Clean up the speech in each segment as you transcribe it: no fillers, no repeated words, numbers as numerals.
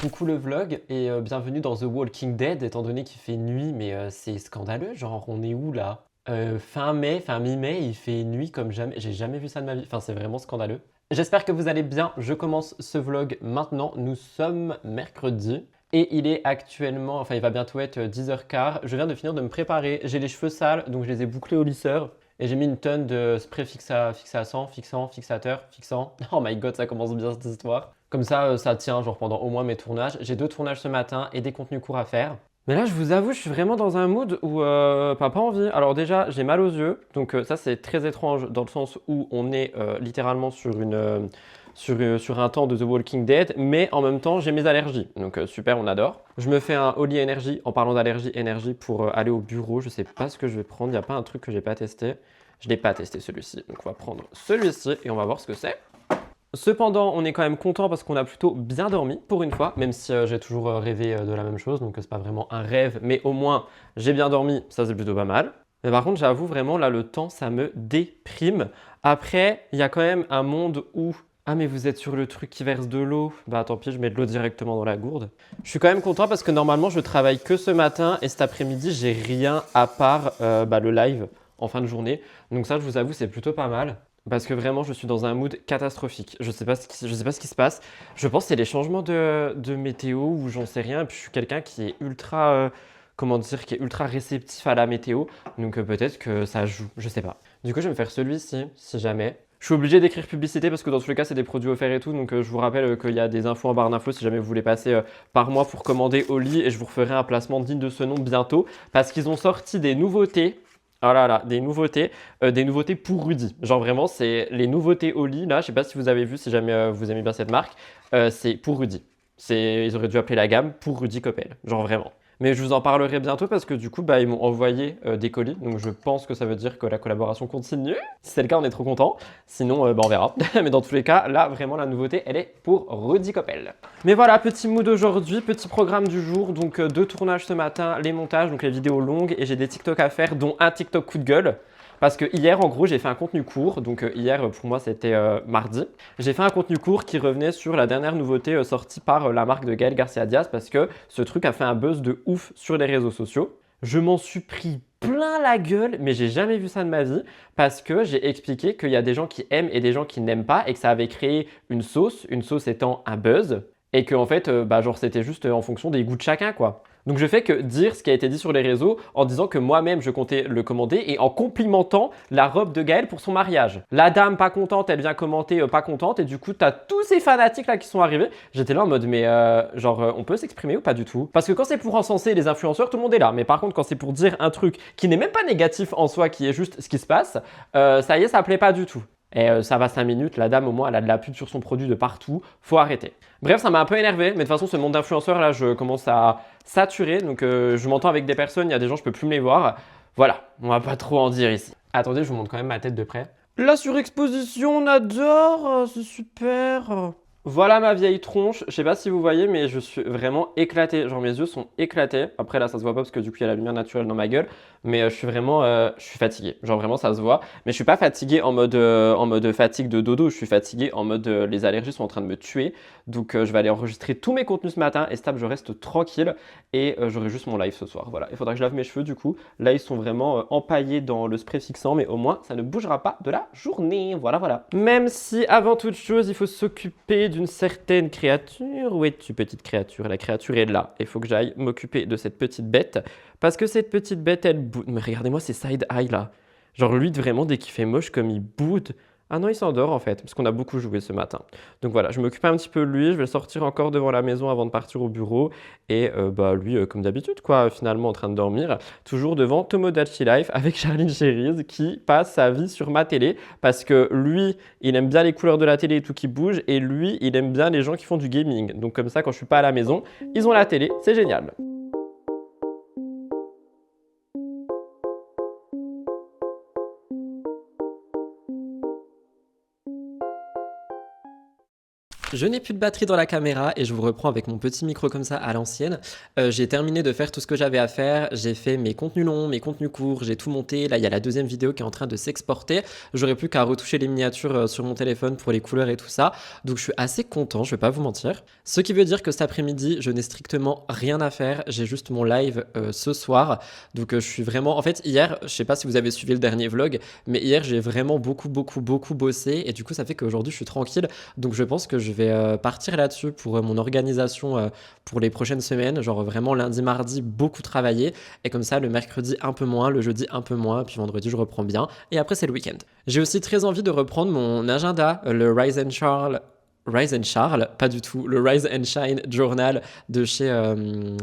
Coucou le vlog et bienvenue dans The Walking Dead étant donné qu'il fait nuit mais c'est scandaleux, genre on est où là? Fin mai, fin mi-mai, il fait nuit comme jamais, j'ai jamais vu ça de ma vie, enfin c'est vraiment scandaleux. J'espère que vous allez bien, je commence ce vlog maintenant, nous sommes mercredi et il est actuellement, enfin il va bientôt être 10h15, je viens de finir de me préparer, j'ai les cheveux sales donc je les ai bouclés au lisseur et j'ai mis une tonne de spray fixateur, fixant. Oh my god, ça commence bien cette histoire. Comme ça tient genre pendant au moins mes tournages. J'ai 2 tournages ce matin et des contenus courts à faire. Mais là, je vous avoue, je suis vraiment dans un mood où pas envie. Alors déjà, j'ai mal aux yeux, donc ça c'est très étrange dans le sens où on est littéralement sur un temps de The Walking Dead, mais en même temps j'ai mes allergies, donc super, on adore. Je me fais un Holy Energy en parlant d'allergie énergie pour aller au bureau. Je sais pas ce que je vais prendre, il n'y a pas un truc que j'ai pas testé. Je l'ai pas testé celui-ci, donc on va prendre celui-ci et on va voir ce que c'est. Cependant, on est quand même content parce qu'on a plutôt bien dormi pour une fois, même si j'ai toujours rêvé de la même chose, donc c'est pas vraiment un rêve, mais au moins j'ai bien dormi, ça c'est plutôt pas mal. Mais par contre, j'avoue vraiment, là, le temps, ça me déprime. Après, il y a quand même un monde où... Ah, mais vous êtes sur le truc qui verse de l'eau. Bah tant pis, je mets de l'eau directement dans la gourde. Je suis quand même content parce que normalement, je travaille que ce matin et cet après-midi, j'ai rien à part le live en fin de journée. Donc ça, je vous avoue, c'est plutôt pas mal. Parce que vraiment, je suis dans un mood catastrophique. Je sais pas je sais pas ce qui se passe. Je pense que c'est les changements de météo ou j'en sais rien. Et puis je suis quelqu'un qui est ultra, comment dire, qui est ultra réceptif à la météo. Donc peut-être que ça joue, je sais pas. Du coup, je vais me faire celui-ci, si jamais. Je suis obligé d'écrire publicité parce que dans tous les cas, c'est des produits offerts et tout. Donc je vous rappelle qu'il y a des infos en barre d'infos si jamais vous voulez passer par mois pour commander au lit. Et je vous referai un placement digne de ce nom bientôt. Parce qu'ils ont sorti des nouveautés. Oh là là, des nouveautés pour Rudy. Genre vraiment, c'est les nouveautés au lit. Là, je sais pas si vous avez vu, si jamais vous aimez bien cette marque, c'est pour Rudy. Ils auraient dû appeler la gamme pour Rudy Coppel. Genre vraiment. Mais je vous en parlerai bientôt parce que du coup, bah, ils m'ont envoyé des colis. Donc je pense que ça veut dire que la collaboration continue. Si c'est le cas, on est trop content. Sinon, bah, on verra. Mais dans tous les cas, là, vraiment, la nouveauté, elle est pour Rudy Coppel. Mais voilà, petit mood aujourd'hui, petit programme du jour. Donc 2 tournages ce matin, les montages, donc les vidéos longues. Et j'ai des TikTok à faire, dont un TikTok coup de gueule. Parce que hier, en gros, j'ai fait un contenu court. Donc hier, pour moi, c'était mardi. J'ai fait un contenu court qui revenait sur la dernière nouveauté sortie par la marque de Gaël Garcia Diaz parce que ce truc a fait un buzz de ouf sur les réseaux sociaux. Je m'en suis pris plein la gueule, mais j'ai jamais vu ça de ma vie parce que j'ai expliqué qu'il y a des gens qui aiment et des gens qui n'aiment pas et que ça avait créé une sauce étant un buzz et que en fait, genre c'était juste en fonction des goûts de chacun quoi. Donc je fais que dire ce qui a été dit sur les réseaux en disant que moi-même je comptais le commander et en complimentant la robe de Gaël pour son mariage. La dame pas contente, elle vient commenter pas contente et du coup t'as tous ces fanatiques là qui sont arrivés. J'étais là en mode mais on peut s'exprimer ou pas du tout? Parce que quand c'est pour encenser les influenceurs, tout le monde est là. Mais par contre quand c'est pour dire un truc qui n'est même pas négatif en soi, qui est juste ce qui se passe, ça y est, ça plaît pas du tout. Et ça va 5 minutes, la dame au moins elle a de la pub sur son produit de partout, faut arrêter. Bref, ça m'a un peu énervé, mais de toute façon ce monde d'influenceurs là je commence à saturer, donc je m'entends avec des personnes, il y a des gens je peux plus me les voir. Voilà, on va pas trop en dire ici. Attendez, je vous montre quand même ma tête de près. La surexposition, on adore, c'est super. Voilà ma vieille tronche, je sais pas si vous voyez mais je suis vraiment éclaté, genre mes yeux sont éclatés. Après là ça se voit pas parce que du coup il y a la lumière naturelle dans ma gueule, mais je suis vraiment, je suis fatigué, genre vraiment ça se voit. Mais je suis pas fatigué en mode fatigue de dodo, je suis fatigué en mode les allergies sont en train de me tuer. Donc je vais aller enregistrer tous mes contenus ce matin et stable je reste tranquille et j'aurai juste mon live ce soir. Voilà, il faudra que je lave mes cheveux du coup. Là ils sont vraiment empaillés dans le spray fixant mais au moins ça ne bougera pas de la journée. Voilà voilà. Même si avant toute chose il faut s'occuper d'une certaine créature. Où es-tu petite créature? La créature est là. Il faut que j'aille m'occuper de cette petite bête parce que cette petite bête elle boude. Mais regardez-moi ces side eye là. Genre lui vraiment dès qu'il fait moche comme il boude. Ah non, il s'endort en fait, parce qu'on a beaucoup joué ce matin. Donc voilà, je m'occupe un petit peu de lui, je vais le sortir encore devant la maison avant de partir au bureau. Et lui, comme d'habitude, quoi, finalement en train de dormir, toujours devant Tomodachi Life avec Charline Cherise qui passe sa vie sur ma télé. Parce que lui, il aime bien les couleurs de la télé et tout qui bouge, et lui, il aime bien les gens qui font du gaming. Donc comme ça, quand je suis pas à la maison, ils ont la télé, c'est génial. Je n'ai plus de batterie dans la caméra et je vous reprends avec mon petit micro comme ça à l'ancienne. J'ai terminé de faire tout ce que j'avais à faire. J'ai fait mes contenus longs, mes contenus courts, j'ai tout monté. Là, il y a la deuxième vidéo qui est en train de s'exporter. J'aurais plus qu'à retoucher les miniatures sur mon téléphone pour les couleurs et tout ça. Donc je suis assez content, je vais pas vous mentir. Ce qui veut dire que cet après-midi, je n'ai strictement rien à faire. J'ai juste mon live ce soir. Donc je suis vraiment... En fait, hier, je sais pas si vous avez suivi le dernier vlog, mais hier, j'ai vraiment beaucoup bossé. Et du coup, ça fait qu'aujourd'hui, je suis tranquille. Donc je pense que je vais partir là-dessus pour mon organisation pour les prochaines semaines. Genre vraiment lundi, mardi, beaucoup travailler. Et comme ça, le mercredi un peu moins, le jeudi un peu moins. Puis vendredi, je reprends bien. Et après, c'est le week-end. J'ai aussi très envie de reprendre mon agenda, le Rise and Charles, pas du tout, le Rise and Shine Journal de chez,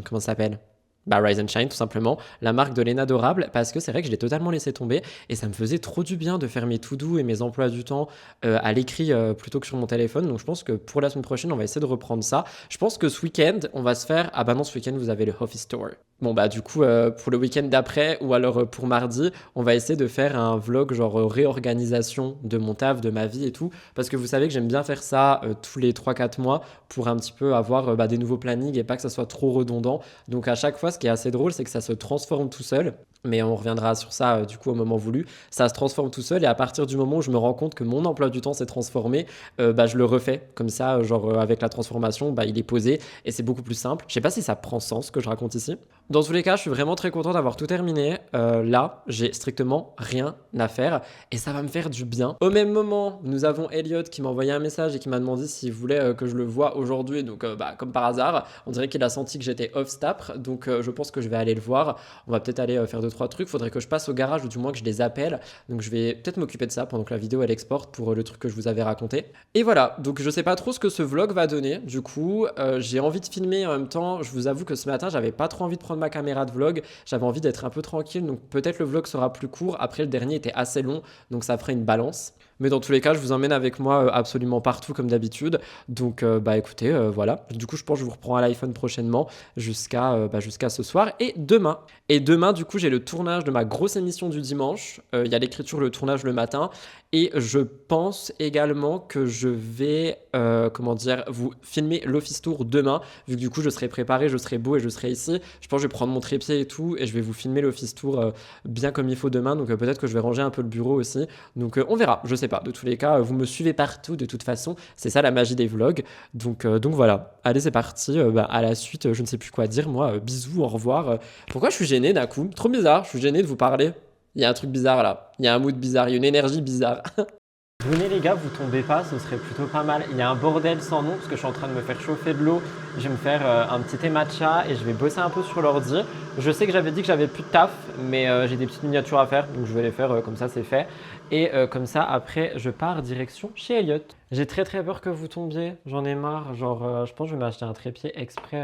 comment ça s'appelle? Bah, Rise and Shine, tout simplement, la marque de Lena Dorable, parce que c'est vrai que je l'ai totalement laissé tomber et ça me faisait trop du bien de faire mes to-do et mes emplois du temps à l'écrit plutôt que sur mon téléphone. Donc je pense que pour la semaine prochaine, on va essayer de reprendre ça. Je pense que ce week-end, on va se faire. Ah bah non, ce week-end, vous avez le Office Tour. Bon bah du coup pour le week-end d'après ou alors pour mardi, on va essayer de faire un vlog genre réorganisation de mon taf, de ma vie et tout, parce que vous savez que j'aime bien faire ça tous les 3-4 mois pour un petit peu avoir des nouveaux plannings et pas que ça soit trop redondant. Donc à chaque fois ce qui est assez drôle c'est que ça se transforme tout seul, mais on reviendra sur ça du coup au moment voulu. Ça se transforme tout seul et à partir du moment où je me rends compte que mon emploi du temps s'est transformé, je le refais comme ça, avec la transformation, il est posé et c'est beaucoup plus simple. Je sais pas si ça prend sens ce que je raconte ici. Dans tous les cas, je suis vraiment très content d'avoir tout terminé. Là, j'ai strictement rien à faire et ça va me faire du bien. Au même moment, nous avons Elliot qui m'a envoyé un message et qui m'a demandé s'il voulait que je le voie aujourd'hui. Donc, comme par hasard, on dirait qu'il a senti que j'étais off-stapre. Donc, je pense que je vais aller le voir. On va peut-être aller faire 2-3 trucs. Faudrait que je passe au garage ou du moins que je les appelle. Donc, je vais peut-être m'occuper de ça pendant que la vidéo elle exporte pour le truc que je vous avais raconté. Et voilà. Donc, je sais pas trop ce que ce vlog va donner. Du coup, j'ai envie de filmer en même temps. Je vous avoue que ce matin, j'avais pas trop envie de prendre ma caméra de vlog, j'avais envie d'être un peu tranquille, donc peut-être le vlog sera plus court. Après, le dernier était assez long, donc ça ferait une balance. Mais dans tous les cas, je vous emmène avec moi absolument partout comme d'habitude. Donc écoutez, voilà. Du coup, je pense que je vous reprends à l'iPhone prochainement jusqu'à ce soir et demain. Et demain, du coup, j'ai le tournage de ma grosse émission du dimanche. Il y a l'écriture, le tournage le matin. Et je pense également que je vais, vous filmer l'Office Tour demain. Vu que du coup, je serai préparé, je serai beau et je serai ici. Je pense que je vais prendre mon trépied et tout. Et je vais vous filmer l'Office Tour bien comme il faut demain. Donc peut-être que je vais ranger un peu le bureau aussi. Donc on verra, je sais pas. De tous les cas, vous me suivez partout de toute façon. C'est ça la magie des vlogs. Donc voilà. Allez, c'est parti. À la suite, je ne sais plus quoi dire. Moi, bisous, au revoir. Pourquoi je suis gêné d'un coup? Trop bizarre, je suis gêné de vous parler. Il y a un truc bizarre là. Il y a un mood bizarre, il y a une énergie bizarre. Venez les gars, vous tombez pas, ce serait plutôt pas mal. Il y a un bordel sans nom parce que je suis en train de me faire chauffer de l'eau. Je vais me faire un petit thé matcha et je vais bosser un peu sur l'ordi. Je sais que j'avais dit que j'avais plus de taf, mais j'ai des petites miniatures à faire, donc je vais les faire comme ça, c'est fait. Et comme ça, après, je pars direction chez Elliot. J'ai très peur que vous tombiez, j'en ai marre. Je pense que je vais m'acheter un trépied exprès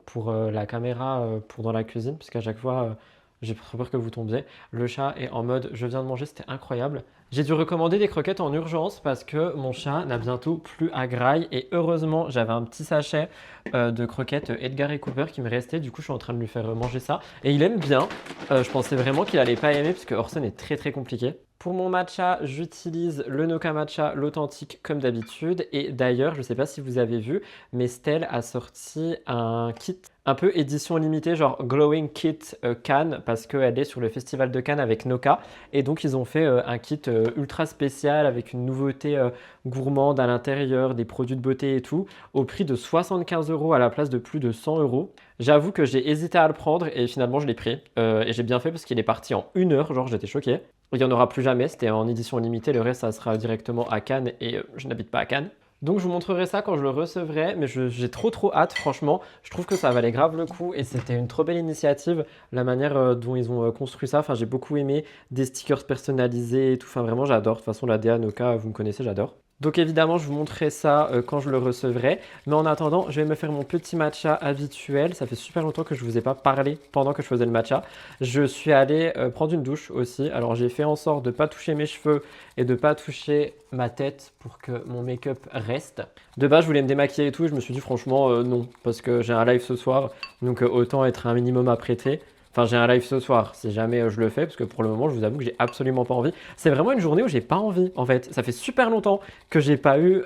pour la caméra pour dans la cuisine, parce qu'à chaque fois... j'ai trop peur que vous tombiez. Le chat est en mode je viens de manger, c'était incroyable. J'ai dû recommander des croquettes en urgence parce que mon chat n'a bientôt plus à graille. Et heureusement, j'avais un petit sachet de croquettes Edgar et Cooper qui me restait. Du coup, je suis en train de lui faire manger ça. Et il aime bien. Je pensais vraiment qu'il allait pas aimer parce que Orson est très compliqué. Pour mon matcha, j'utilise le Noka Matcha, l'authentique comme d'habitude. Et d'ailleurs, je ne sais pas si vous avez vu, mais Stell a sorti un kit un peu édition limitée, genre Glowing Kit Cannes, parce qu'elle est sur le festival de Cannes avec Noka. Et donc, ils ont fait un kit ultra spécial avec une nouveauté gourmande à l'intérieur, des produits de beauté et tout, au prix de 75 € à la place de plus de 100 €. J'avoue que j'ai hésité à le prendre et finalement, je l'ai pris. Et j'ai bien fait parce qu'il est parti en 1 heure, genre j'étais choqué. Il n'y en aura plus jamais, c'était en édition limitée, le reste ça sera directement à Cannes et je n'habite pas à Cannes. Donc je vous montrerai ça quand je le recevrai, mais j'ai trop hâte, franchement. Je trouve que ça valait grave le coup et c'était une trop belle initiative, la manière dont ils ont construit ça. Enfin, j'ai beaucoup aimé, des stickers personnalisés et tout. Enfin, vraiment, j'adore. De toute façon, la DA Noka, vous me connaissez, j'adore. Donc évidemment, je vous montrerai ça quand je le recevrai. Mais en attendant, je vais me faire mon petit matcha habituel. Ça fait super longtemps que je ne vous ai pas parlé pendant que je faisais le matcha. Je suis allé prendre une douche aussi. Alors j'ai fait en sorte de ne pas toucher mes cheveux et de ne pas toucher ma tête pour que mon make-up reste. De base, je voulais me démaquiller et tout. Et je me suis dit franchement non, parce que j'ai un live ce soir. Donc autant être un minimum apprêté. Enfin, j'ai un live ce soir, si jamais je le fais, parce que pour le moment, je vous avoue que j'ai absolument pas envie. C'est vraiment une journée où j'ai pas envie, en fait. Ça fait super longtemps que j'ai pas eu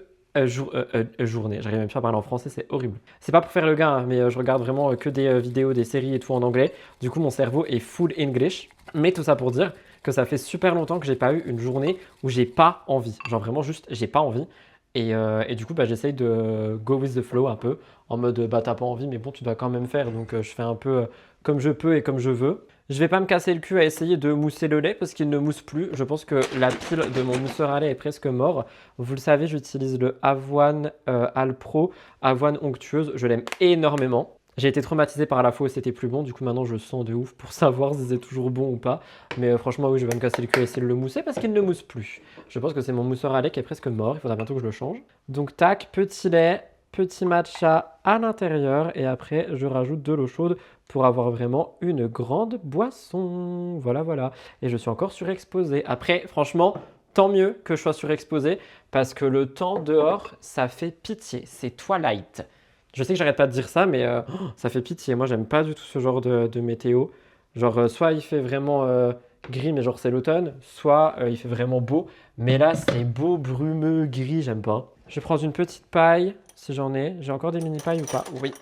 Journée. J'arrive même pas à parler en français, c'est horrible. C'est pas pour faire le gars, hein, mais je regarde vraiment que des vidéos, des séries et tout en anglais. Du coup, mon cerveau est full English. Mais tout ça pour dire que ça fait super longtemps que j'ai pas eu une journée où j'ai pas envie. Genre vraiment juste, j'ai pas envie. Et du coup, bah, j'essaye de go with the flow un peu. En mode, bah t'as pas envie, mais bon, tu dois quand même faire. Donc je fais un peu comme je peux et comme je veux. Je vais pas me casser le cul à essayer de mousser le lait parce qu'il ne mousse plus. Je pense que la pile de mon mousseur à lait est presque mort. Vous le savez, j'utilise le Avoine Alpro, avoine onctueuse. Je l'aime énormément. J'ai été traumatisé par la fois où c'était plus bon. Du coup, maintenant, je sens de ouf pour savoir si c'est toujours bon ou pas. Mais franchement, oui, je vais me casser le cul à essayer de le mousser parce qu'il ne mousse plus. Je pense que c'est mon mousseur à lait qui est presque mort. Il faudra bientôt que je le change. Donc, tac, petit lait, petit matcha à l'intérieur. Et après, je rajoute de l'eau chaude pour avoir vraiment une grande boisson. Voilà, voilà. Et je suis encore surexposé. Après, franchement, tant mieux que je sois surexposé parce que le temps dehors, ça fait pitié. C'est Twilight. Je sais que j'arrête pas de dire ça, mais ça fait pitié. Moi, j'aime pas du tout ce genre de météo. Genre, soit il fait vraiment gris, mais genre c'est l'automne, soit il fait vraiment beau. Mais là, c'est beau, brumeux, gris, j'aime pas. Je vais prendre une petite paille, si j'en ai. J'ai encore des mini pailles ou pas? Oui.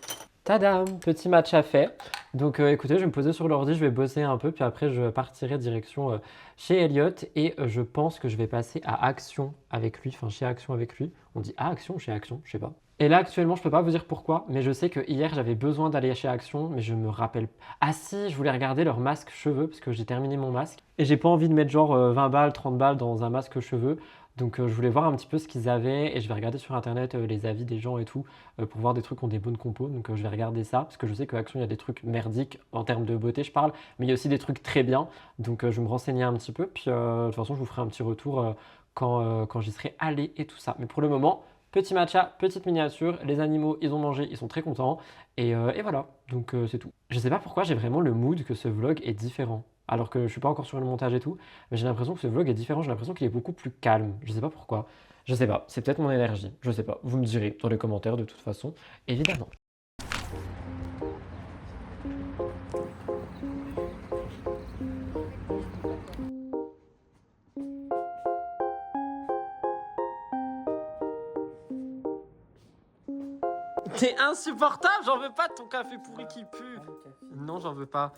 Tadam, petit match à fait. Donc écoutez, je vais me poser sur l'ordi, je vais bosser un peu, puis après je partirai direction chez Elliot et je pense que je vais passer à Action avec lui, enfin chez Action avec lui. On dit à Action ou chez Action, je sais pas. Et là actuellement, je peux pas vous dire pourquoi, mais je sais que hier j'avais besoin d'aller chez Action, mais je me rappelle. Ah si, je voulais regarder leur masque cheveux parce que j'ai terminé mon masque et j'ai pas envie de mettre genre 20 balles, 30 balles dans un masque cheveux. Donc je voulais voir un petit peu ce qu'ils avaient et je vais regarder sur internet les avis des gens et tout pour voir des trucs qui ont des bonnes compos. Donc je vais regarder ça parce que je sais qu'Action il y a des trucs merdiques en termes de beauté, je parle, mais il y a aussi des trucs très bien. Donc je vais me renseigner un petit peu. Puis de toute façon, je vous ferai un petit retour quand j'y serai allé et tout ça. Mais pour le moment, petit matcha, petite miniature. Les animaux, ils ont mangé, ils sont très contents. Et voilà, donc c'est tout. Je sais pas pourquoi j'ai vraiment le mood que ce vlog est différent. Alors que je suis pas encore sur le montage et tout, mais j'ai l'impression que ce vlog est différent, j'ai l'impression qu'il est beaucoup plus calme. Je sais pas pourquoi. Je sais pas, c'est peut-être mon énergie, je sais pas. Vous me direz dans les commentaires de toute façon, évidemment. T'es insupportable, j'en veux pas de ton café pourri qui pue. Non, j'en veux pas.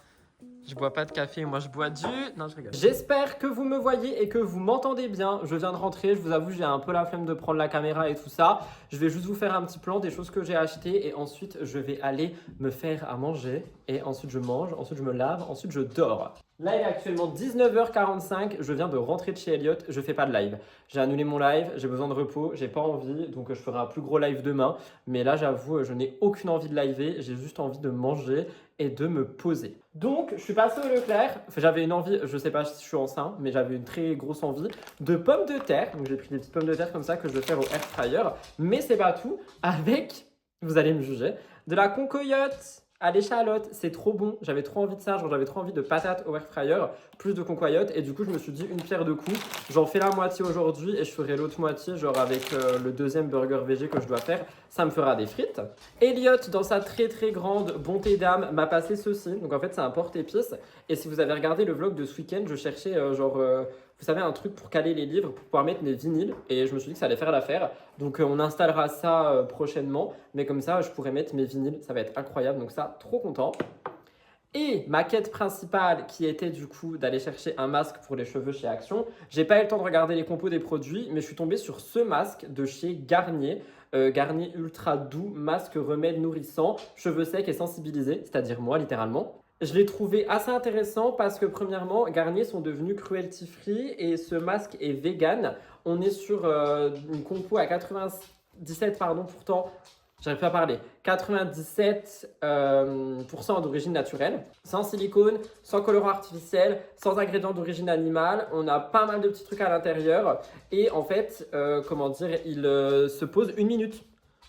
Je bois pas de café, moi je bois du... Non, je rigole. J'espère que vous me voyez et que vous m'entendez bien. Je viens de rentrer, je vous avoue, j'ai un peu la flemme de prendre la caméra et tout ça. Je vais juste vous faire un petit plan des choses que j'ai achetées et ensuite je vais aller me faire à manger. Et ensuite je mange, ensuite je me lave, ensuite je dors. Là, il est actuellement 19h45, je viens de rentrer de chez Elliot, je fais pas de live. J'ai annulé mon live, j'ai besoin de repos, j'ai pas envie, donc je ferai un plus gros live demain. Mais là, j'avoue, je n'ai aucune envie de liver, j'ai juste envie de manger et de me poser. Donc, je suis passé au Leclerc, j'avais une envie, je sais pas si je suis enceint, mais j'avais une très grosse envie de pommes de terre. Donc, j'ai pris des petites pommes de terre comme ça que je vais faire au air fryer. Mais c'est pas tout, avec, vous allez me juger, de la concoyote à l'échalote, c'est trop bon, j'avais trop envie de ça, genre j'avais trop envie de patates au air fryer, plus de concoyote et du coup je me suis dit une pierre deux coups, j'en fais la moitié aujourd'hui et je ferai l'autre moitié genre avec le deuxième burger végé que je dois faire, ça me fera des frites. Elliot dans sa très très grande bonté d'âme m'a passé ceci, donc en fait c'est un porte-épices et si vous avez regardé le vlog de ce week-end, je cherchais vous savez, un truc pour caler les livres, pour pouvoir mettre mes vinyles. Et je me suis dit que ça allait faire l'affaire. Donc on installera ça prochainement. Mais comme ça, je pourrai mettre mes vinyles. Ça va être incroyable. Donc ça, trop content. Et ma quête principale qui était du coup d'aller chercher un masque pour les cheveux chez Action. J'ai pas eu le temps de regarder les compos des produits, mais je suis tombé sur ce masque de chez Garnier. Garnier Ultra Doux, masque remède nourrissant, cheveux secs et sensibilisés, c'est-à-dire moi littéralement. Je l'ai trouvé assez intéressant parce que premièrement, Garnier sont devenus cruelty free et ce masque est vegan. On est sur une compo à 97, pardon, pourtant, j'arrive pas à parler, 97% d'origine naturelle, sans silicone, sans colorant artificiel, sans ingrédients d'origine animale. On a pas mal de petits trucs à l'intérieur et en fait, comment dire, il se pose une minute.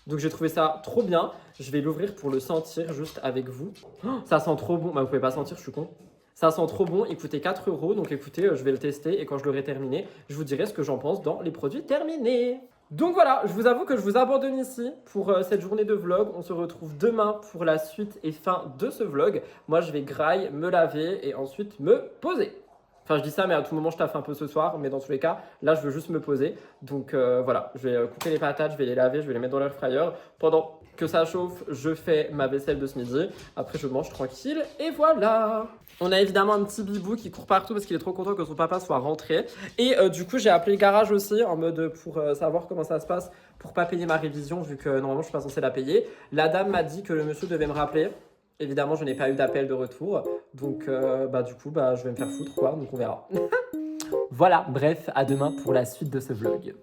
Donc j'ai trouvé ça trop bien. Je vais l'ouvrir pour le sentir juste avec vous. Oh, ça sent trop bon. Bah, vous pouvez pas sentir, je suis con. Ça sent trop bon. Il coûtait 4 €. Donc écoutez, je vais le tester et quand je l'aurai terminé, je vous dirai ce que j'en pense dans les produits terminés. Donc voilà, je vous avoue que je vous abandonne ici pour cette journée de vlog. On se retrouve demain pour la suite et fin de ce vlog. Moi, je vais graille, me laver et ensuite me poser. Enfin, je dis ça, mais à tout moment, je taffe un peu ce soir. Mais dans tous les cas, là, je veux juste me poser. Donc voilà, je vais couper les patates, je vais les laver, je vais les mettre dans l'air fryer. Pendant que ça chauffe, je fais ma vaisselle de ce midi. Après, je mange tranquille. Et voilà. On a évidemment un petit bibou qui court partout parce qu'il est trop content que son papa soit rentré. Et du coup, j'ai appelé le garage aussi en mode pour savoir comment ça se passe pour pas payer ma révision vu que normalement, je suis pas censé la payer. La dame m'a dit que le monsieur devait me rappeler. Évidemment, je n'ai pas eu d'appel de retour. Donc, du coup, je vais me faire foutre, quoi. Donc, on verra. Voilà, bref, à demain pour la suite de ce vlog.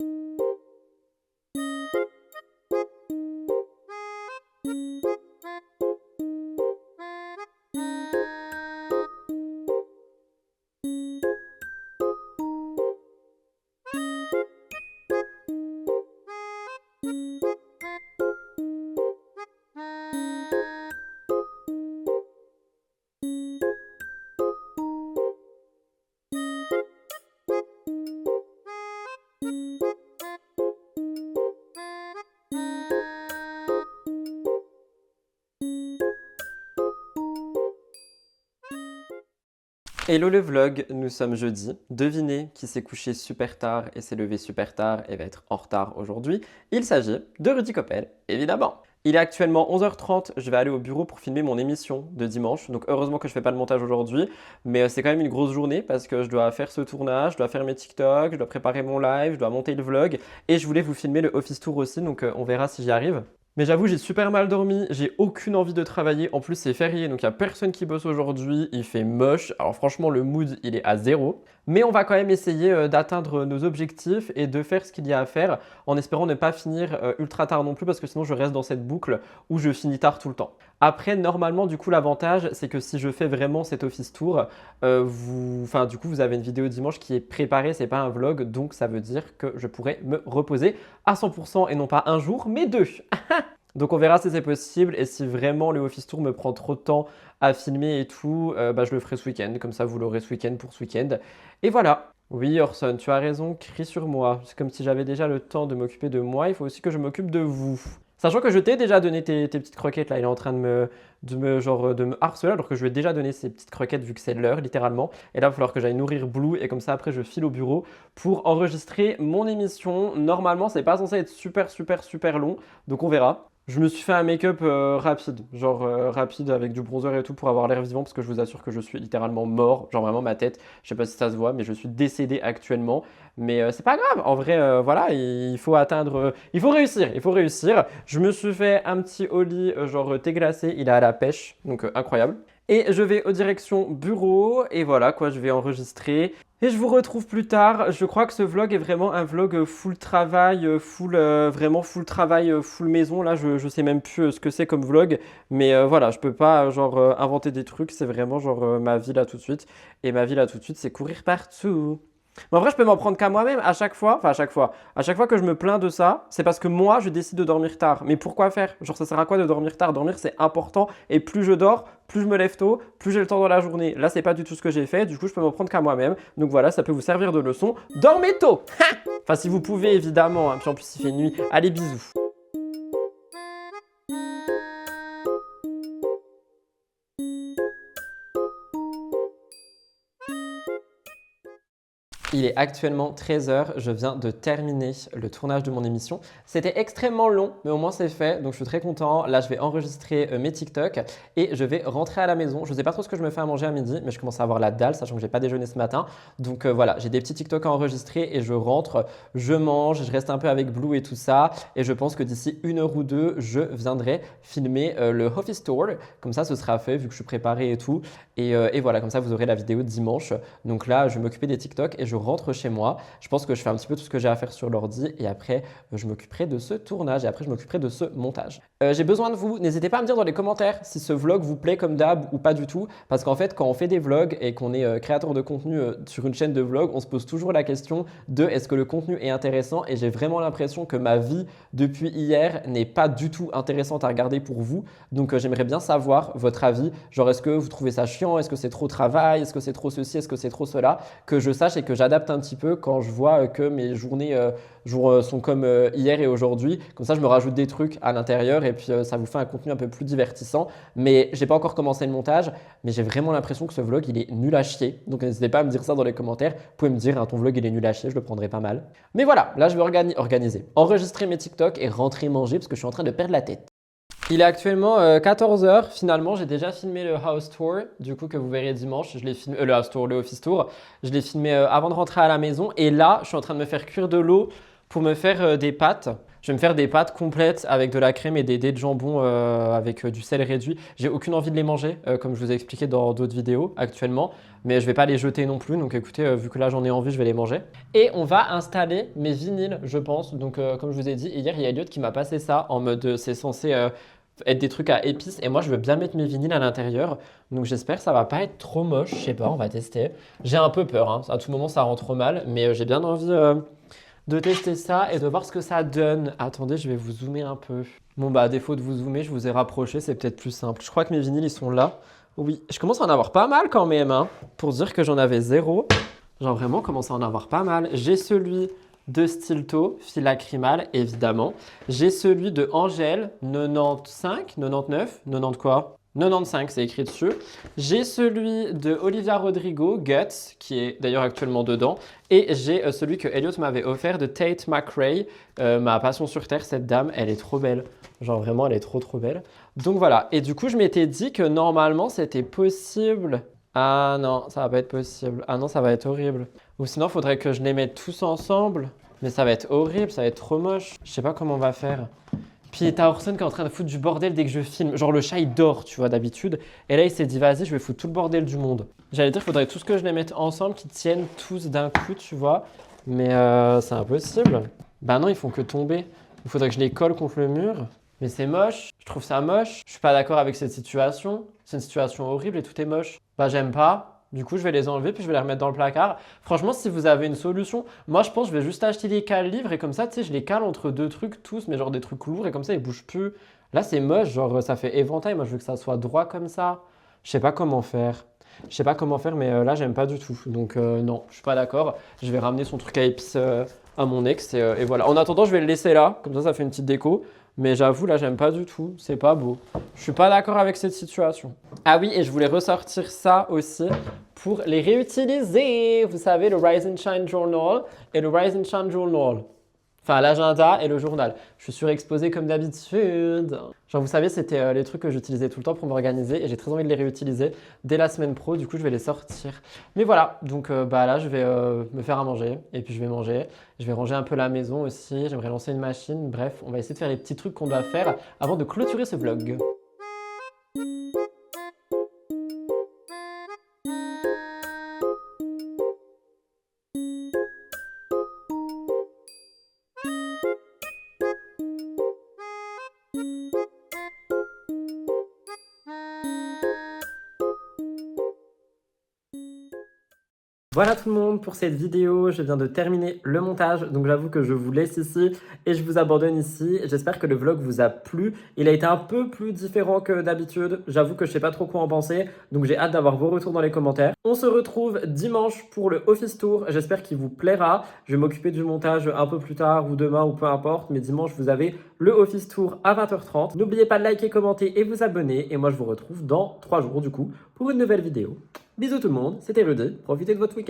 Hello le vlog, nous sommes jeudi. Devinez qui s'est couché super tard et s'est levé super tard et va être en retard aujourd'hui. Il s'agit de Rudy Koppel, évidemment. Il est actuellement 11h30, je vais aller au bureau pour filmer mon émission de dimanche. Donc heureusement que je ne fais pas le montage aujourd'hui, mais c'est quand même une grosse journée parce que je dois faire ce tournage, je dois faire mes TikTok, je dois préparer mon live, je dois monter le vlog et je voulais vous filmer le office tour aussi, donc on verra si j'y arrive. Mais j'avoue, j'ai super mal dormi, j'ai aucune envie de travailler. En plus, c'est férié, donc il n'y a personne qui bosse aujourd'hui. Il fait moche. Alors franchement, le mood, il est à zéro. Mais on va quand même essayer d'atteindre nos objectifs et de faire ce qu'il y a à faire en espérant ne pas finir ultra tard non plus parce que sinon je reste dans cette boucle où je finis tard tout le temps. Après, normalement, du coup, l'avantage, c'est que si je fais vraiment cet office tour, vous avez une vidéo dimanche qui est préparée, c'est pas un vlog, donc ça veut dire que je pourrais me reposer à 100% et non pas un jour, mais deux. Donc on verra si c'est possible et si vraiment le office tour me prend trop de temps à filmer et tout, je le ferai ce week-end, comme ça vous l'aurez ce week-end pour ce week-end. Et voilà. Oui Orson, tu as raison, crie sur moi. C'est comme si j'avais déjà le temps de m'occuper de moi, il faut aussi que je m'occupe de vous. Sachant que je t'ai déjà donné tes petites croquettes là, il est en train de me harceler alors que je lui ai déjà donné ces petites croquettes vu que c'est l'heure littéralement. Et là, il va falloir que j'aille nourrir Blue et comme ça après je file au bureau pour enregistrer mon émission. Normalement, c'est pas censé être super long, donc on verra. Je me suis fait un make-up rapide, rapide avec du bronzer et tout pour avoir l'air vivant parce que je vous assure que je suis littéralement mort, genre vraiment ma tête, je sais pas si ça se voit mais je suis décédé actuellement, mais c'est pas grave, en vrai voilà, il faut atteindre, il faut réussir. Je me suis fait un petit Oli thé glacé, il est à la pêche, donc incroyable. Et je vais aux directions bureau et voilà quoi, je vais enregistrer. Et je vous retrouve plus tard. Je crois que ce vlog est vraiment un vlog full travail, vraiment full travail, full maison. Là, je sais même plus ce que c'est comme vlog. Mais voilà, je peux pas inventer des trucs. C'est vraiment ma vie là tout de suite. Et ma vie là tout de suite, c'est courir partout. Mais en vrai, je peux m'en prendre qu'à moi-même à chaque fois. Enfin, à chaque fois que je me plains de ça, c'est parce que moi, je décide de dormir tard. Mais pourquoi faire? Genre, ça sert à quoi de dormir tard? Dormir, c'est important. Et plus je dors, plus je me lève tôt, plus j'ai le temps dans la journée. Là, c'est pas du tout ce que j'ai fait. Du coup, je peux m'en prendre qu'à moi-même. Donc voilà, ça peut vous servir de leçon. Dormez tôt! Enfin, si vous pouvez, évidemment. Hein. Puis en plus, il fait nuit. Allez, bisous. Il est actuellement 13h, je viens de terminer le tournage de mon émission. C'était extrêmement long, mais au moins c'est fait, donc je suis très content. Là, je vais enregistrer mes TikTok et je vais rentrer à la maison. Je ne sais pas trop ce que je me fais à manger à midi, mais je commence à avoir la dalle, sachant que je n'ai pas déjeuné ce matin. Donc voilà, j'ai des petits TikTok à enregistrer et je rentre, je mange, je reste un peu avec Blue et tout ça. Et je pense que d'ici 1 heure ou 2, je viendrai filmer le office tour. Comme ça, ce sera fait vu que je suis préparé et tout. Et voilà, comme ça, vous aurez la vidéo dimanche. Donc là, je vais m'occuper des TikTok et je rentre chez moi. Je pense que je fais un petit peu tout ce que j'ai à faire sur l'ordi et après, je m'occuperai de ce tournage et après, je m'occuperai de ce montage. J'ai besoin de vous. N'hésitez pas à me dire dans les commentaires si ce vlog vous plaît comme d'hab ou pas du tout. Parce qu'en fait, quand on fait des vlogs et qu'on est créateur de contenu sur une chaîne de vlog, on se pose toujours la question de est-ce que le contenu est intéressant? Et j'ai vraiment l'impression que ma vie depuis hier n'est pas du tout intéressante à regarder pour vous. Donc, j'aimerais bien savoir votre avis. Genre, est-ce que vous trouvez ça chiant? Est-ce que c'est trop travail? Est-ce que c'est trop ceci? Est-ce que c'est trop cela? Que je sache et que j'adore j'adapte un petit peu quand je vois que mes journées sont comme hier et aujourd'hui. Comme ça, je me rajoute des trucs à l'intérieur et puis ça vous fait un contenu un peu plus divertissant. Mais j'ai pas encore commencé le montage, mais j'ai vraiment l'impression que ce vlog, il est nul à chier. Donc n'hésitez pas à me dire ça dans les commentaires. Vous pouvez me dire, hein, ton vlog, il est nul à chier, je le prendrai pas mal. Mais voilà, là, je vais enregistrer mes TikTok et rentrer manger parce que je suis en train de perdre la tête. Il est actuellement 14h. Finalement, j'ai déjà filmé le house tour, du coup, que vous verrez dimanche. Je l'ai filmé, le house tour, le office tour. Je l'ai filmé avant de rentrer à la maison. Et là, je suis en train de me faire cuire de l'eau pour me faire des pâtes. Je vais me faire des pâtes complètes avec de la crème et des dés de jambon avec du sel réduit. J'ai aucune envie de les manger, comme je vous ai expliqué dans d'autres vidéos actuellement. Mais je ne vais pas les jeter non plus. Donc écoutez, vu que là j'en ai envie, je vais les manger. Et on va installer mes vinyles, je pense. Donc comme je vous ai dit, hier, il y a Elliot qui m'a passé ça en mode c'est censé être des trucs à épices. Et moi, je veux bien mettre mes vinyles à l'intérieur. Donc j'espère que ça va pas être trop moche. Je sais pas, on va tester. J'ai un peu peur. Hein. À tout moment, ça rentre mal. Mais j'ai bien envie de tester ça et de voir ce que ça donne. Attendez, je vais vous zoomer un peu. Bon, bah, à défaut de vous zoomer, je vous ai rapproché. C'est peut-être plus simple. Je crois que mes vinyles, ils sont là. Oui, je commence à en avoir pas mal quand même. Hein, pour dire que j'en avais 0. Genre vraiment, commence à en avoir pas mal. J'ai celui de Stilto, fil lacrymal, évidemment. J'ai celui de Angèle, 95, 99, 90 quoi 95, c'est écrit dessus. J'ai celui de Olivia Rodrigo, Guts, qui est d'ailleurs actuellement dedans. Et j'ai celui que Elliot m'avait offert de Tate McRae, ma passion sur terre. Cette dame, elle est trop belle. Genre vraiment, elle est trop belle. Donc voilà. Et du coup, je m'étais dit que normalement, c'était possible. Ah non, ça va pas être possible. Ah non, ça va être horrible. Ou sinon, il faudrait que je les mette tous ensemble. Mais ça va être horrible, ça va être trop moche. Je sais pas comment on va faire. Puis t'as Orson qui est en train de foutre du bordel dès que je filme. Genre le chat il dort, tu vois, d'habitude. Et là il s'est dit vas-y, je vais foutre tout le bordel du monde. J'allais dire, il faudrait tout ce que je les mette ensemble, qu'ils tiennent tous d'un coup, tu vois. Mais c'est impossible. Bah non, ils font que tomber. Il faudrait que je les colle contre le mur. Mais c'est moche, je trouve ça moche. Je suis pas d'accord avec cette situation. C'est une situation horrible et tout est moche. Bah j'aime pas. Du coup, je vais les enlever puis je vais les remettre dans le placard. Franchement, si vous avez une solution, moi je pense que je vais juste acheter des cales livres et comme ça, tu sais, je les cale entre deux trucs tous, mais genre des trucs lourds et comme ça, ils bougent plus. Là, c'est moche, genre ça fait éventail. Moi, je veux que ça soit droit comme ça. Je sais pas comment faire. Je sais pas comment faire, mais là, j'aime pas du tout. Donc non, je suis pas d'accord. Je vais ramener son truc à épices à mon ex et voilà. En attendant, je vais le laisser là. Comme ça fait une petite déco. Mais j'avoue, là, j'aime pas du tout. C'est pas beau. Je suis pas d'accord avec cette situation. Ah oui, et je voulais ressortir ça aussi pour les réutiliser. Vous savez, le Rise and Shine Journal et le Rise and Shine Journal. Enfin, l'agenda et le journal. Je suis surexposée comme d'habitude. Genre, vous savez, c'était les trucs que j'utilisais tout le temps pour m'organiser et j'ai très envie de les réutiliser dès la semaine pro. Du coup, je vais les sortir. Mais voilà, donc bah là, je vais me faire à manger et puis je vais manger. Je vais ranger un peu la maison aussi. J'aimerais lancer une machine. Bref, on va essayer de faire les petits trucs qu'on doit faire avant de clôturer ce vlog. Voilà tout le monde pour cette vidéo, je viens de terminer le montage, donc j'avoue que je vous laisse ici et je vous abandonne ici. J'espère que le vlog vous a plu, il a été un peu plus différent que d'habitude, j'avoue que je sais pas trop quoi en penser, donc j'ai hâte d'avoir vos retours dans les commentaires. On se retrouve dimanche pour le office tour, j'espère qu'il vous plaira, je vais m'occuper du montage un peu plus tard ou demain ou peu importe, mais dimanche vous avez le office tour à 20h30. N'oubliez pas de liker, commenter et vous abonner, et moi je vous retrouve dans 3 jours du coup pour une nouvelle vidéo. Bisous tout le monde, c'était Rudy, profitez de votre week-end.